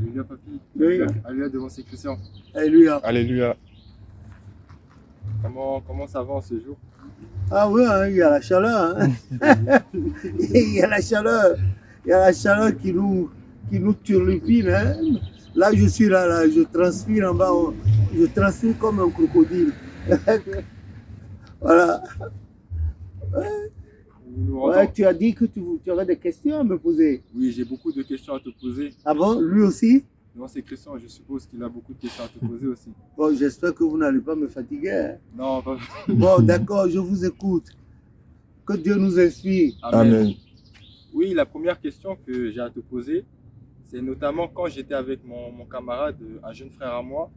Alléluia, papy. Alléluia. Alléluia devant ses chrétiens. Alléluia. Alléluia. Comment ça va en ce jour? Ah oui, hein, il y a la chaleur. Hein. Il y a la chaleur. Il y a la chaleur qui nous turlupine. Hein. Là, je suis là, je transpire en bas. Je transpire comme un crocodile. Voilà. Ouais, tu as dit que tu avais des questions à me poser. Oui, j'ai beaucoup de questions à te poser. Ah bon, lui aussi? Non, c'est Christian, je suppose qu'il a beaucoup de questions à te poser aussi. Bon, j'espère que vous n'allez pas me fatiguer. Hein. Non, pas... Bon, d'accord, je vous écoute. Que Dieu nous inspire. Amen. Oui, la première question que j'ai à te poser, c'est notamment quand j'étais avec mon camarade, un jeune frère à moi,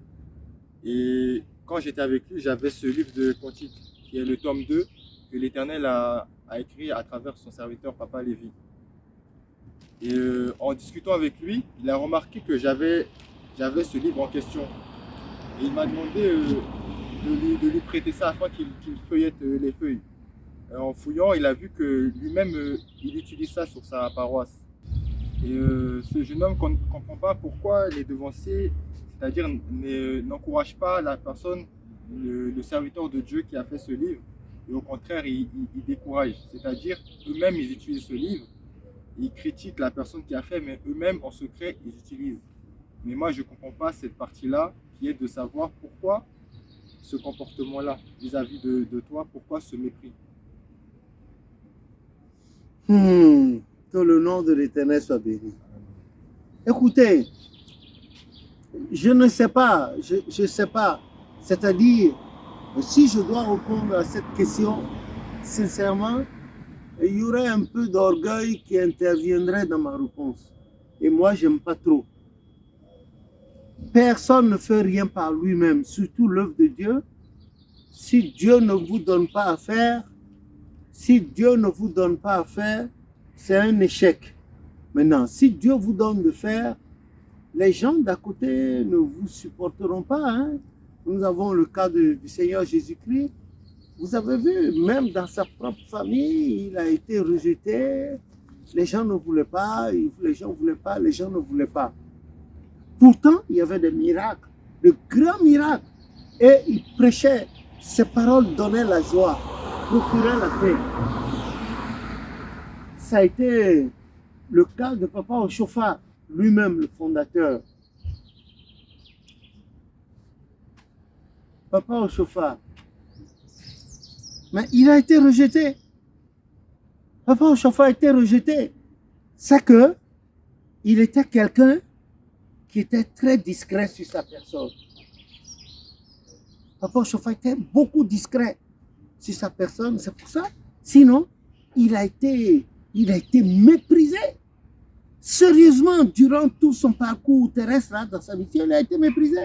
et quand j'étais avec lui, j'avais ce livre de Cantique, qui est le tome 2, que l'Éternel a écrit à travers son serviteur Papa Lévi. Et en discutant avec lui, il a remarqué que j'avais ce livre en question. Et il m'a demandé de lui prêter ça afin qu'il feuillette les feuilles. En fouillant, il a vu que lui-même, il utilise ça sur sa paroisse. Et ce jeune homme ne comprend pas pourquoi les devanciers, c'est-à-dire n'encouragent pas la personne, le serviteur de Dieu qui a fait ce livre, et au contraire, ils découragent. C'est-à-dire, eux-mêmes, ils utilisent ce livre, ils critiquent la personne qui a fait, mais eux-mêmes, en secret, ils utilisent. Mais moi, je ne comprends pas cette partie-là, qui est de savoir pourquoi ce comportement-là vis-à-vis de toi, pourquoi ce mépris. Que le nom de l'Éternel soit béni. Écoutez, je ne sais pas, je ne sais pas. C'est-à-dire, si je dois répondre à cette question, sincèrement, il y aurait un peu d'orgueil qui interviendrait dans ma réponse. Et moi, je n'aime pas trop. Personne ne fait rien par lui-même, surtout l'œuvre de Dieu. Si Dieu ne vous donne pas à faire, c'est un échec. Maintenant, si Dieu vous donne de faire, les gens d'à côté ne vous supporteront pas. Hein? Nous avons le cas du Seigneur Jésus-Christ. Vous avez vu, même dans sa propre famille, il a été rejeté. Les gens ne voulaient pas, les gens ne voulaient pas. Pourtant, il y avait des miracles, de grands miracles. Et il prêchait. Ses paroles donnaient la joie, procuraient la paix. Ça a été le cas de Papa Oshofa, lui-même le fondateur. Papa Oshofa. Mais il a été rejeté. Papa Oshofa a été rejeté. C'est que il était quelqu'un qui était très discret sur sa personne. Papa Oshofa était beaucoup discret sur sa personne, c'est pour ça. Sinon, il a été méprisé. Sérieusement, durant tout son parcours terrestre, là, dans sa mission, il a été méprisé.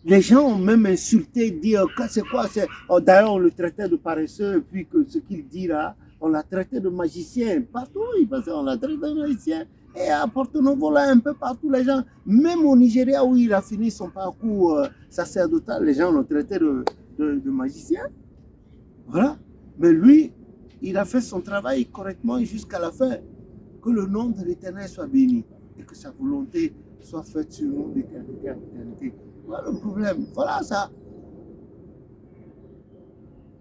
Les gens ont même insulté, dit c'est quoi, d'ailleurs on le traitait de paresseux, et puis que ce qu'il dit là, on l'a traité de magicien. Partout, il pensait on l'a traité de magicien. Et à Porto Novo, là, un peu partout, les gens, même au Nigeria où il a fini son parcours sacerdotal, les gens l'ont traité de magicien. Voilà. Mais lui, il a fait son travail correctement jusqu'à la fin. Que le nom de l'Éternel soit béni et que sa volonté soit faite sur nous d'éternité à éternité. Voilà le problème. Voilà ça.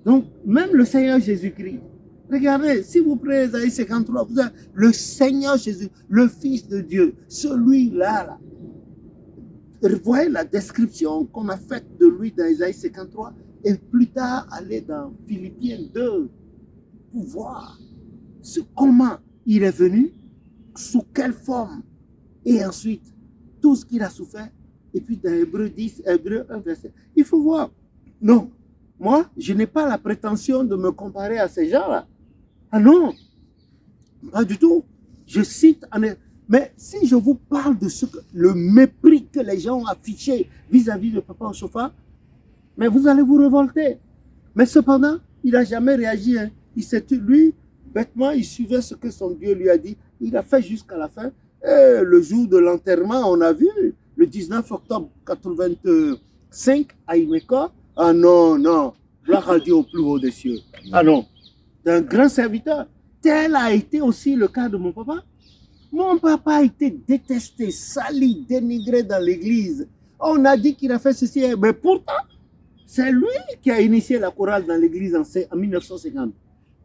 Donc, même le Seigneur Jésus-Christ, regardez, si vous prenez Isaïe 53, vous avez le Seigneur Jésus, le Fils de Dieu, celui-là, là. Voyez la description qu'on a faite de lui dans Isaïe 53 et plus tard aller dans Philippiens 2 pour voir comment il est venu, sous quelle forme, et ensuite tout ce qu'il a souffert. Et puis dans Hébreu 10, Hébreu 1, verset, il faut voir. Non, moi, je n'ai pas la prétention de me comparer à ces gens-là. Ah non, pas du tout. Je cite, mais si je vous parle de le mépris que les gens ont affiché vis-à-vis de Papa Oshofa, mais vous allez vous révolter. Mais cependant, il n'a jamais réagi. Hein. Lui, bêtement, il suivait ce que son Dieu lui a dit. Il a fait jusqu'à la fin. Et le jour de l'enterrement, on a vu, le 19 octobre 85 à Imeka. Ah non, non, gloire à Dieu au plus haut des cieux. Ah non, d'un grand serviteur. Tel a été aussi le cas de mon papa. Mon papa a été détesté, sali, dénigré dans l'église. On a dit qu'il a fait ceci, mais pourtant, c'est lui qui a initié la chorale dans l'église en 1950.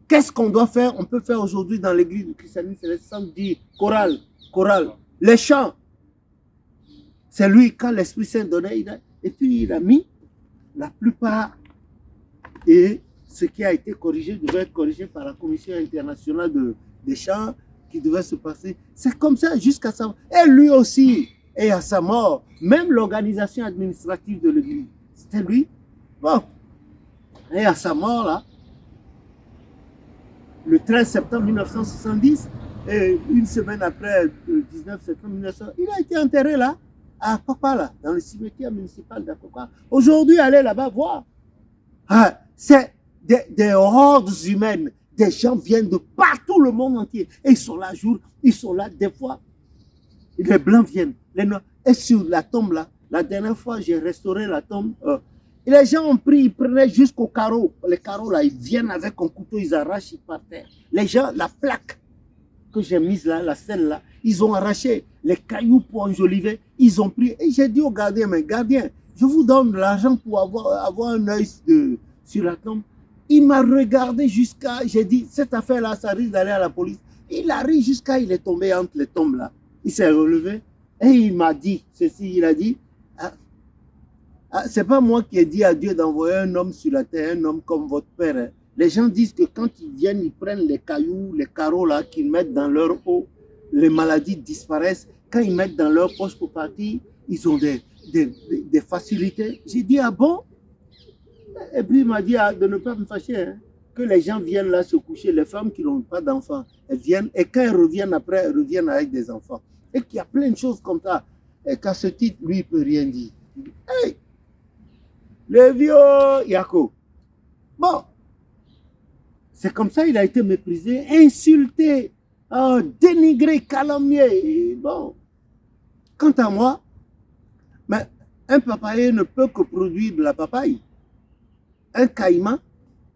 Qu'est-ce qu'on doit faire? On peut faire aujourd'hui dans l'église du christianisme céleste sans dire chorale, chorale. Les chants. C'est lui, quand l'Esprit Saint donnait, et puis il a mis la plupart. Et ce qui a été corrigé devait être corrigé par la Commission internationale des chants qui devait se passer. C'est comme ça jusqu'à sa mort. Et lui aussi, et à sa mort, même l'organisation administrative de l'église, c'était lui. Bon. Et à sa mort, là, le 13 septembre 1970, et une semaine après, le 19 septembre 1900, il a été enterré là, à Papa, là, dans le cimetière municipal d'Akoka. Aujourd'hui, allez là-bas voir. Ah, c'est des hordes humaines. Des gens viennent de partout le monde entier. Et ils sont là jour, ils sont là des fois. Les blancs viennent, les noirs. Et sur la tombe là, la dernière fois, j'ai restauré la tombe. Et les gens ont pris, ils prenaient jusqu'au carreau. Les carreaux là, ils viennent avec un couteau, ils arrachent, ils partent. Les gens, la plaque que j'ai mise là, la selle là, ils ont arraché les cailloux pour enjoliver. Ils ont pris. Et j'ai dit au gardien, mais gardien, je vous donne de l'argent pour avoir un œil sur la tombe. Il m'a regardé jusqu'à, j'ai dit, cette affaire-là, ça risque d'aller à la police. Il arrive jusqu'à, il est tombé entre les tombes là. Il s'est relevé et il m'a dit ceci, il a dit, c'est pas moi qui ai dit à Dieu d'envoyer un homme sur la terre, un homme comme votre père. Hein. Les gens disent que quand ils viennent, ils prennent les cailloux, les carreaux là, qu'ils mettent dans leur eau, les maladies disparaissent. Quand ils mettent dans leur poche pour partir, ils ont des facilités. J'ai dit, ah bon? Et puis il m'a dit de ne pas me fâcher, hein, que les gens viennent là se coucher, les femmes qui n'ont pas d'enfants, elles viennent, et quand elles reviennent après, elles reviennent avec des enfants. Et qu'il y a plein de choses comme ça. Et qu'à ce titre, lui, il ne peut rien dire. Hey, le vieux Yako. Bon, c'est comme ça il a été méprisé, insulté, dénigré, calomnié. Et bon, quant à moi, mais un papayer ne peut que produire de la papaye. Un caïman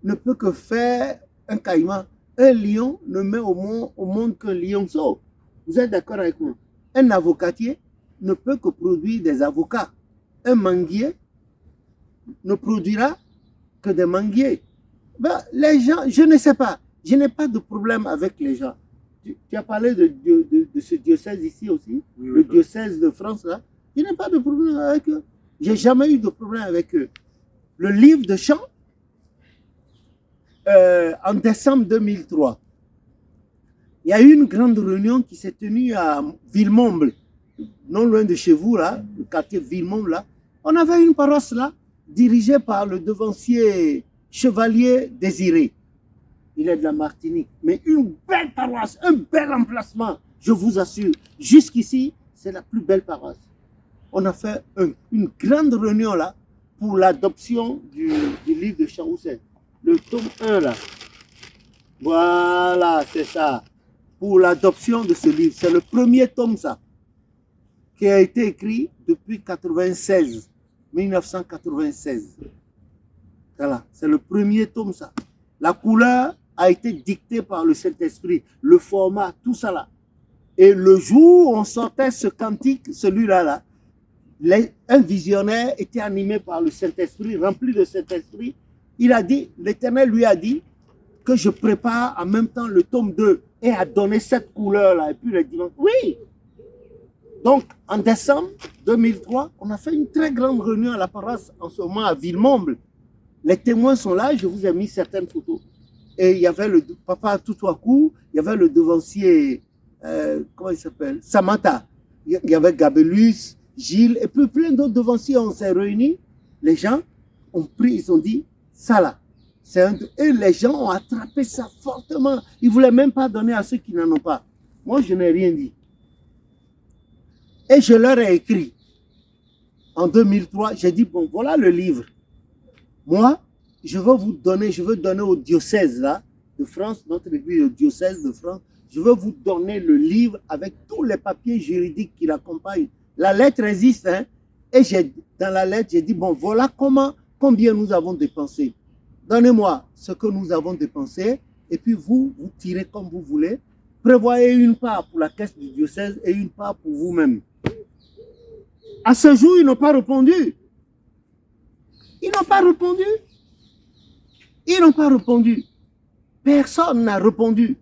ne peut que faire un caïman. Un lion ne met au monde qu'un lionceau. Vous êtes d'accord avec moi? Un avocatier ne peut que produire des avocats. Un manguier ne produira que des manguiers. Ben, les gens, je ne sais pas. Je n'ai pas de problème avec les gens. Tu as parlé de ce diocèse ici aussi, oui, le diocèse de France là. Je n'ai pas de problème avec eux. J'ai jamais eu de problème avec eux. Le livre de chant, en décembre 2003, il y a eu une grande réunion qui s'est tenue à Villemomble, non loin de chez vous, là, le quartier Villemomble. Là. On avait une paroisse là, dirigée par le devancier Chevalier Désiré. Il est de la Martinique, mais une belle paroisse, un bel emplacement, je vous assure. Jusqu'ici, c'est la plus belle paroisse. On a fait une grande réunion là, pour l'adoption du livre de Chaousset. Le tome 1 là. Voilà, c'est ça. Pour l'adoption de ce livre. C'est le premier tome ça. Qui a été écrit depuis 1996. Voilà, c'est le premier tome ça. La couleur a été dictée par le Saint-Esprit. Le format, tout ça là. Et le jour où on sortait ce cantique, celui-là là, un visionnaire était animé par le Saint-Esprit, rempli de Saint-Esprit. Il a dit, l'Éternel lui a dit que je prépare en même temps le tome 2 et a donné cette couleur-là. Et puis il a dit, oui. Donc, en décembre 2003, on a fait une très grande réunion à la paroisse en ce moment à Villemomble. Les témoins sont là, je vous ai mis certaines photos. Et il y avait le papa Toutouakou, il y avait le devancier, comment il s'appelle, Samantha. Il y avait Gabelus, Gilles, et puis plein d'autres devanciers. On s'est réunis. Les gens ont pris, ils ont dit, ça là. Et les gens ont attrapé ça fortement. Ils ne voulaient même pas donner à ceux qui n'en ont pas. Moi, je n'ai rien dit. Et je leur ai écrit. En 2003, j'ai dit, bon, voilà le livre. Moi, je veux donner au diocèse là, de France, notre église, le diocèse de France, je veux vous donner le livre avec tous les papiers juridiques qui l'accompagnent. La lettre existe, hein, et dans la lettre, j'ai dit, bon, voilà combien nous avons dépensé. Donnez-moi ce que nous avons dépensé, et puis vous tirez comme vous voulez, prévoyez une part pour la caisse du diocèse et une part pour vous-même. À ce jour, ils n'ont pas répondu. Ils n'ont pas répondu. Ils n'ont pas répondu. Personne n'a répondu.